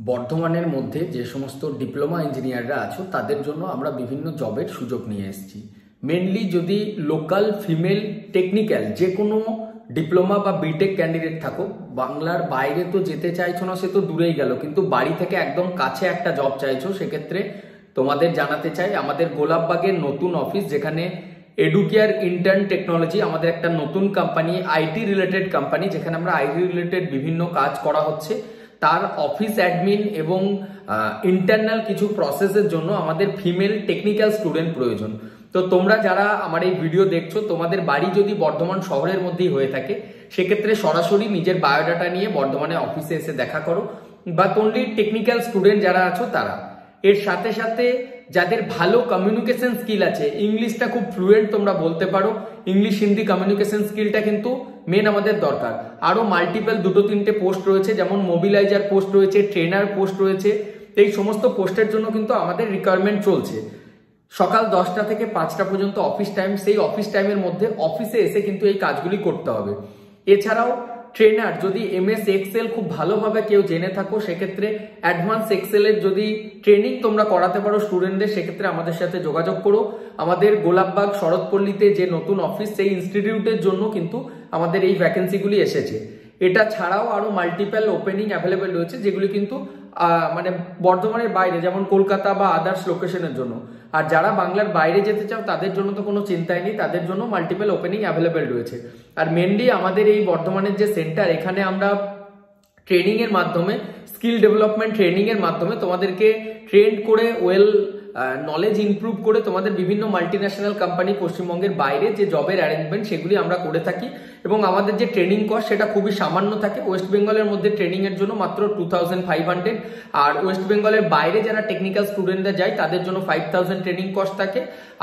বর্ধমানের মধ্যে যে সমস্ত ডিপ্লোমা ইঞ্জিনিয়াররা আছো তাদের জন্য আমরা বিভিন্ন জবের সুযোগ নিয়ে এসেছি। মেনলি যদি লোকাল ফিমেল টেকনিক্যাল যে কোনো ডিপ্লোমা বা বিটেক ক্যান্ডিডেট থাকো, বাংলার বাইরে তো যেতে চাইছো না, সে তো দূরেই গেল, কিন্তু বাড়ি থেকে একদম কাছে একটা জব চাইছো, সেক্ষেত্রে তোমাদের জানাতে চাই আমাদের গোলাপবাগের নতুন অফিস, যেখানে এডুকেয়ার ইন্টার্ন টেকনোলজি আমাদের একটা নতুন কোম্পানি, আইটি রিলেটেড কোম্পানি, যেখানে আমরা আইটি রিলেটেড বিভিন্ন কাজ করা হচ্ছে। তার অফিস অ্যাডমিন এবং ইন্টারনাল কিছু প্রসেসের জন্য আমাদের ফিমেল টেকনিক্যাল স্টুডেন্ট প্রয়োজন। তো তোমরা যারা আমার এই ভিডিও দেখছো, তোমাদের বাড়ি যদি বর্ধমান শহরের মধ্যেই হয়ে থাকে, সেক্ষেত্রে সরাসরি নিজের বায়োডাটা নিয়ে বর্ধমানে অফিসে এসে দেখা করো, বা অনলি টেকনিক্যাল স্টুডেন্ট যারা আছো তারা। এর সাথে সাথে যাদের ভালো কমিউনিকেশন স্কিল আছে, ইংলিশটা খুব ফ্লুয়েন্ট তোমরা বলতে পারো, ইংলিশ হিন্দি কমিউনিকেশন স্কিলটা কিন্তু মেন আমাদের দরকার। আরো মাল্টিপল দুটো তিনটে পোস্ট রয়েছে, যেমন মোবিলাইজার পোস্ট রয়েছে, ট্রেনার পোস্ট রয়েছে। এই সমস্ত পোস্টের জন্য কিন্তু আমাদের রিকোয়ারমেন্ট চলছে। সকাল 10টা থেকে 5টা পর্যন্ত অফিস টাইম, সেই অফিস টাইমের মধ্যে অফিসে এসে কিন্তু এই কাজগুলি করতে হবে। এছাড়াও ট্রেনার, যদি এমএস এক্সেল খুব ভালোভাবে কেউ জেনে থাকো, সেক্ষেত্রে অ্যাডভান্স এক্সেলের যদি ট্রেনিং তোমরা করাতে পারো স্টুডেন্টদের, সেক্ষেত্রে আমাদের সাথে যোগাযোগ করো। আমাদের গোলাপবাগ শরৎপল্লীতে যে নতুন অফিস, সেই ইনস্টিটিউটের জন্য কিন্তু আমাদের এই ভ্যাকেন্সিগুলি এসেছে। এটা ছাড়াও আরো মাল্টিপল ওপেনিং অ্যাভেলেবেল রয়েছে, যেগুলি কিন্তু মানে বর্ধমানের বাইরে, যেমন কলকাতা বা আদার্স লোকেশনের জন্য। আর যারা বাংলার বাইরে যেতে চাও তাদের জন্য তো কোনো চিন্তাই নেই, তাদের জন্য মাল্টিপল ওপেনিং অ্যাভেলেবেল রয়েছে। আর মেনলি আমাদের এই বর্ধমানের যে সেন্টার, এখানে আমরা ট্রেনিং এর মাধ্যমে, স্কিল ডেভেলপমেন্ট ট্রেনিং এর মাধ্যমে তোমাদেরকে ট্রেন করে নলেজ ইমপ্রুভ করে তোমাদের বিভিন্ন মাল্টিন্যাশনাল কোম্পানি পশ্চিমবঙ্গের বাইরে যে জবের অ্যারেঞ্জমেন্ট, সেগুলি আমরা করে থাকি। এবং আমাদের যে ট্রেনিং কস্ট, সেটা খুবই সামান্য থাকে। ওয়েস্ট বেঙ্গলের মধ্যে ট্রেনিং এর জন্য মাত্র 2500, আর ওয়েস্ট বেঙ্গলের বাইরে যারা টেকনিক্যাল স্টুডেন্টরা যায় তাদের জন্য 5000 ট্রেনিং কস্ট থাকে।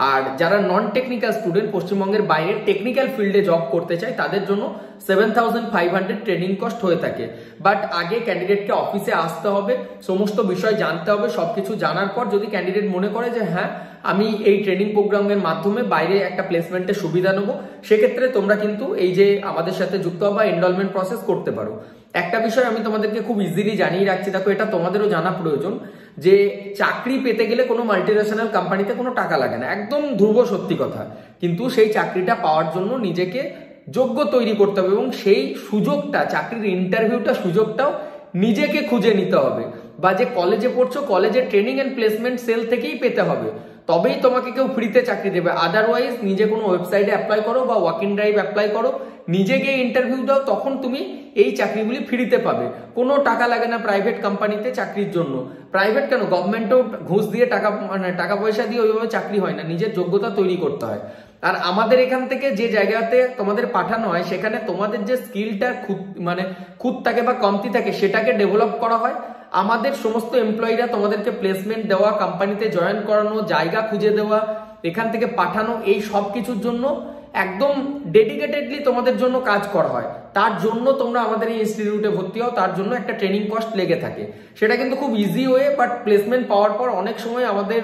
আর যারা নন টেকনিক্যাল স্টুডেন্ট পশ্চিমবঙ্গের বাইরে টেকনিক্যাল ফিল্ডে জব করতে চায়, তাদের জন্য 7500 ট্রেনিং কস্ট হয়ে থাকে। বাট আগে ক্যান্ডিডেটকে অফিসে আসতে হবে, সমস্ত বিষয় জানতে হবে। সবকিছু জানার পর যদি ক্যান্ডিডেট মনে করে যে হ্যাঁ, আমি এই ট্রেনিং প্রোগ্রামের মাধ্যমে বাইরে একটা প্লেসমেন্টের সুবিধা নেবো, সেক্ষেত্রে তোমরা কিন্তু এই যে আমাদের সাথে যুক্ত হওয়া বা এনরোলমেন্ট প্রসেস করতে পারো। একটা বিষয় আমি তোমাদেরকে খুব ইজিলি জানিয়ে রাখছি, দেখো এটা তোমাদেরও জানা প্রয়োজন, যে চাকরি পেতে গেলে কোনো মাল্টিন্যাশনাল কোম্পানিতে কোনো টাকা লাগে না, একদম ধ্রুব সত্যি কথা। কিন্তু সেই চাকরিটা পাওয়ার জন্য নিজেকে যোগ্য তৈরি করতে হবে, এবং সেই সুযোগটা, চাকরির ইন্টারভিউটা, সুযোগটাও নিজেকে খুঁজে নিতে হবে। বা যে কলেজে পড়ছো, কলেজের ট্রেনিং এন্ড প্লেসমেন্ট সেল থেকেই পেতে হবে, তবেই তোমাকে কেউ ফ্রিতে চাকরি দেবে। আদারওয়াইজ নিজে কোনো ওয়েবসাইটে অ্যাপ্লাই করো বা ওয়াক ইন ড্রাইভ অ্যাপ্লাই করো, নিজেকে ইন্টারভিউ দাও, তখন তুমি এই চাকরিগুলি ফ্রিতে পাবে। কোনো টাকা লাগে না প্রাইভেট কোম্পানিতে চাকরির জন্য। প্রাইভেট কেন, গভর্নমেন্টও ঘুষ দিয়ে টাকা পয়সা দিয়ে ওইভাবে চাকরি হয় না, নিজের যোগ্যতা তৈরি করতে হয়। আর আমাদের এখান থেকে যে জায়গাতে তোমাদের পাঠানো হয়, সেখানে তোমাদের যে স্কিলটা খুঁত থাকে বা কমতি থাকে, সেটাকে ডেভেলপ করা হয়। আমাদের সমস্ত এমপ্লয়িরা তোমাদেরকে প্লেসমেন্ট দেওয়া, কোম্পানিতে জয়েন করানো, জায়গা খুঁজে দেওয়া, এখান থেকে পাঠানো, এই সব কিছুর জন্য একদম ডেডিকেটেডলি তোমাদের জন্য কাজ করা হয়। তার জন্য তোমরা আমাদের এই ইনস্টিটিউটে ভর্তি হও, তার জন্য একটা ট্রেনিং কস্ট লেগে থাকে। সেটা কিন্তু খুব ইজি ওয়ে, বাট প্লেসমেন্ট পাওয়ার পর অনেক সময় আমাদের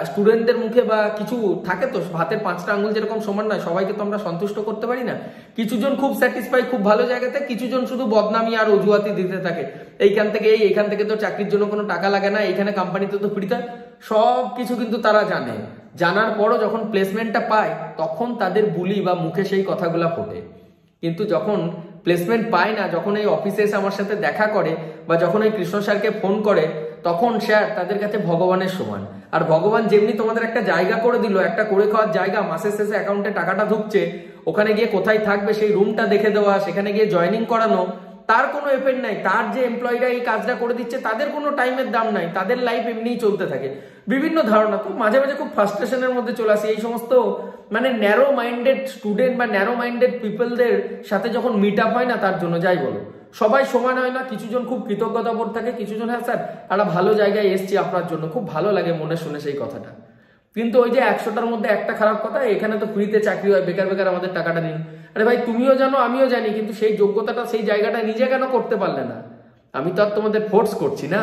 স্টুডেন্টদের মুখে বা কিছু থাকে তো, হাতের 5টা আঙুল যেরকম সমান নয়, সবাইকে তো আমরা সন্তুষ্ট করতে পারি না। কিছুজন খুব স্যাটিসফাই, খুব ভালো জায়গাতে, কিছুজন শুধু বদনামি আর অজুহাতি দিতে থাকে, এইখান থেকে তো চাকরির জন্য কোনো টাকা লাগে না, এইখানে কোম্পানিতে তো ফ্রিতে। সব কিছু কিন্তু তারা জানে, জানার পরও যখন প্লেসমেন্টটা পায়, তখন তাদের বুলি বা মুখে সেই কথাগুলো ফোটে। কিন্তু যখন প্লেসমেন্ট পায় না, যখন এই অফিসে এসে আমার সাথে দেখা করে, বা যখন এই কৃষ্ণ স্যারকে ফোন করে, তখন স্যার তাদের কাছে ভগবানের সমান। আর ভগবান যেমনি তোমাদের একটা জায়গা করে দিল, একটা করে খাওয়ার জায়গা, মাসের শেষে অ্যাকাউন্টে টাকাটা ঢুকছে, ওখানে গিয়ে কোথায় থাকবে সেই রুমটা দেখে দেওয়া, সেখানে গিয়ে জয়েনিং করানো, তার কোনো এফেক্ট নাই। তার যে এমপ্লয়িরা এই কাজটা করে দিচ্ছে, তাদের কোনো টাইমের দাম নাই, তাদের লাইফ এমনিই চলতে থাকে। বিভিন্ন ধারণা, তো মাঝে মাঝে খুব ফ্রাস্ট্রেশনের মধ্যে চলে আসে। এই সমস্ত ন্যারো মাইন্ডেড স্টুডেন্ট বা ন্যারো মাইন্ডেড পিপলদের সাথে যখন মিট আপ হয় না, তার জন্য যাই বলো, সবাই সমান হয় না। কিছুজন খুব কৃতজ্ঞতা বোধ থাকে, কিছুজন হ্যাঁ স্যার একটা ভালো জায়গায় এসছি আপনার জন্য, খুব ভালো লাগে মনে শুনে সেই কথাটা। কিন্তু ওই যে 100টার মধ্যে একটা খারাপ কথা, এখানে তো ফ্রিতে চাকরি হয়, বেকার বেকার আমাদের টাকাটা নিন। আরে ভাই, তুমিও জানো আমিও জানি, কিন্তু সেই যোগ্যতাটা, সেই জায়গাটা নিজে কেন করতে পারলে না? আমি তো আর তোমাদের ফোর্স করছি না।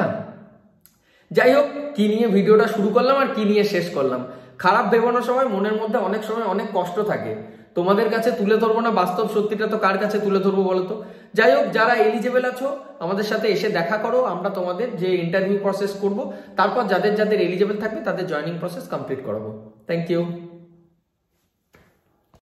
যাই হোক, কি নিয়ে ভিডিওটা শুরু করলাম আর কি নিয়ে শেষ করলাম, খারাপ ভেবো না সবাই। মনের মধ্যে অনেক সময় অনেক কষ্ট থাকে, তোমাদের কাছে তুলে ধরবো না বাস্তব সত্যিটা, তো কার কাছে তুলে ধরবো বলতো? যাই হোক, যারা এলিজেবল আছো আমাদের সাথে এসে দেখা করো, আমরা তোমাদের যে ইন্টারভিউ প্রসেস করব, তারপর যাদের যাদের এলিজেবল থাকবে তাদের জয়নিং প্রসেস কমপ্লিট করাবো। Thank you.